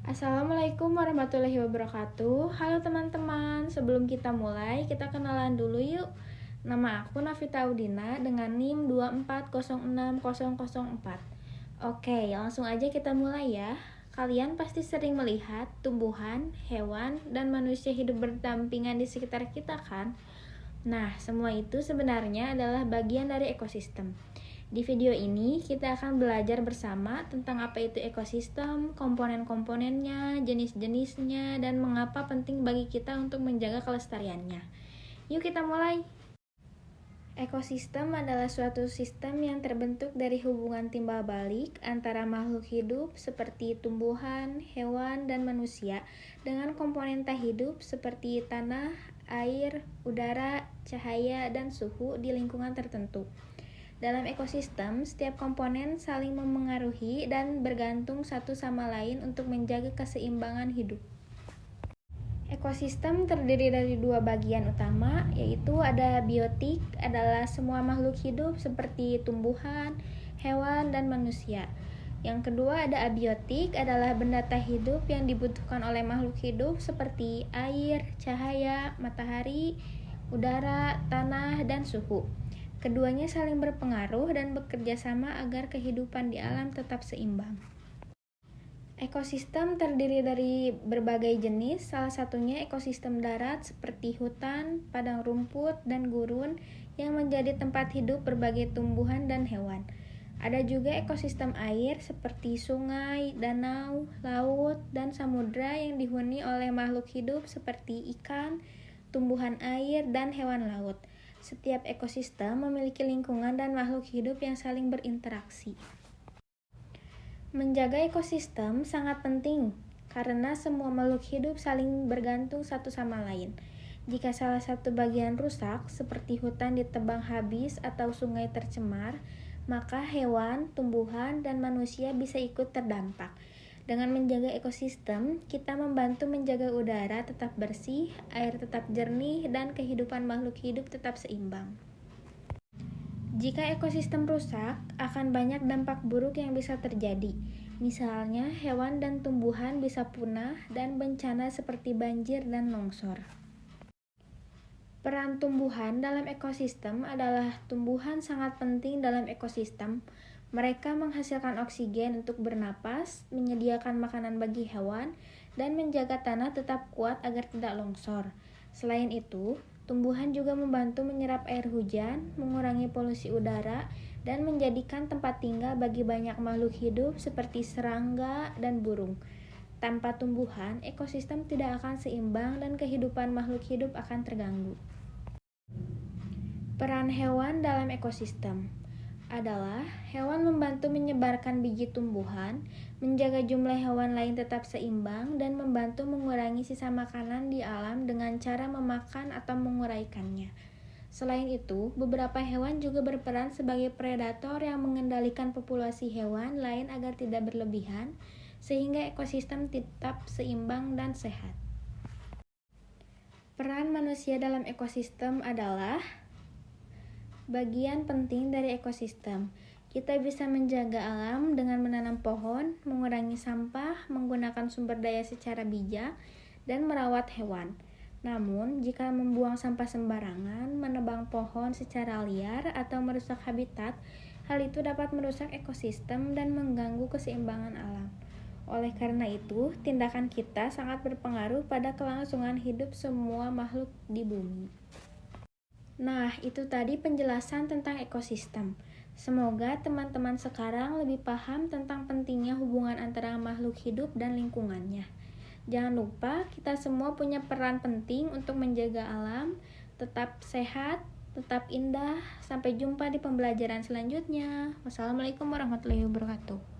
Assalamualaikum warahmatullahi wabarakatuh. Halo teman-teman, sebelum kita mulai, kita kenalan dulu yuk. Nama aku Navita Udina dengan NIM 2406004. Oke, langsung aja kita mulai ya. Kalian pasti sering melihat tumbuhan, hewan, dan manusia hidup berdampingan di sekitar kita kan? Nah, semua itu sebenarnya adalah bagian dari ekosistem. Di video ini, kita akan belajar bersama tentang apa itu ekosistem, komponen-komponennya, jenis-jenisnya, dan mengapa penting bagi kita untuk menjaga kelestariannya. Yuk kita mulai! Ekosistem adalah suatu sistem yang terbentuk dari hubungan timbal balik antara makhluk hidup seperti tumbuhan, hewan, dan manusia dengan komponen tak hidup seperti tanah, air, udara, cahaya, dan suhu di lingkungan tertentu. Dalam ekosistem, setiap komponen saling memengaruhi dan bergantung satu sama lain untuk menjaga keseimbangan hidup. Ekosistem terdiri dari dua bagian utama, yaitu ada biotik, adalah semua makhluk hidup seperti tumbuhan, hewan, dan manusia. Yang kedua ada abiotik, adalah benda tak hidup yang dibutuhkan oleh makhluk hidup seperti air, cahaya, matahari, udara, tanah, dan suhu. Keduanya saling berpengaruh dan bekerja sama agar kehidupan di alam tetap seimbang. Ekosistem terdiri dari berbagai jenis, salah satunya ekosistem darat seperti hutan, padang rumput, dan gurun yang menjadi tempat hidup berbagai tumbuhan dan hewan. Ada juga ekosistem air seperti sungai, danau, laut, dan samudra yang dihuni oleh makhluk hidup seperti ikan, tumbuhan air, dan hewan laut. Setiap ekosistem memiliki lingkungan dan makhluk hidup yang saling berinteraksi. Menjaga ekosistem sangat penting karena semua makhluk hidup saling bergantung satu sama lain. Jika salah satu bagian rusak, seperti hutan ditebang habis atau sungai tercemar, maka hewan, tumbuhan, dan manusia bisa ikut terdampak. Dengan menjaga ekosistem, kita membantu menjaga udara tetap bersih, air tetap jernih, dan kehidupan makhluk hidup tetap seimbang. Jika ekosistem rusak, akan banyak dampak buruk yang bisa terjadi. Misalnya, hewan dan tumbuhan bisa punah dan bencana seperti banjir dan longsor. Peran tumbuhan dalam ekosistem adalah tumbuhan sangat penting dalam ekosistem. Mereka menghasilkan oksigen untuk bernapas, menyediakan makanan bagi hewan, dan menjaga tanah tetap kuat agar tidak longsor. Selain itu, tumbuhan juga membantu menyerap air hujan, mengurangi polusi udara, dan menjadikan tempat tinggal bagi banyak makhluk hidup seperti serangga dan burung. Tanpa tumbuhan, ekosistem tidak akan seimbang dan kehidupan makhluk hidup akan terganggu. Peran hewan dalam ekosistem adalah hewan membantu menyebarkan biji tumbuhan, menjaga jumlah hewan lain tetap seimbang, dan membantu mengurangi sisa makanan di alam dengan cara memakan atau menguraikannya. Selain itu, beberapa hewan juga berperan sebagai predator yang mengendalikan populasi hewan lain agar tidak berlebihan, sehingga ekosistem tetap seimbang dan sehat. Peran manusia dalam ekosistem adalah bagian penting dari ekosistem. Kita bisa menjaga alam dengan menanam pohon, mengurangi sampah, menggunakan sumber daya secara bijak, dan merawat hewan. Namun, jika membuang sampah sembarangan, menebang pohon secara liar, atau merusak habitat, hal itu dapat merusak ekosistem dan mengganggu keseimbangan alam. Oleh karena itu, tindakan kita sangat berpengaruh pada kelangsungan hidup semua makhluk di bumi. Nah, itu tadi penjelasan tentang ekosistem. Semoga teman-teman sekarang lebih paham tentang pentingnya hubungan antara makhluk hidup dan lingkungannya. Jangan lupa, kita semua punya peran penting untuk menjaga alam, tetap sehat, tetap indah. Sampai jumpa di pembelajaran selanjutnya. Wassalamualaikum warahmatullahi wabarakatuh.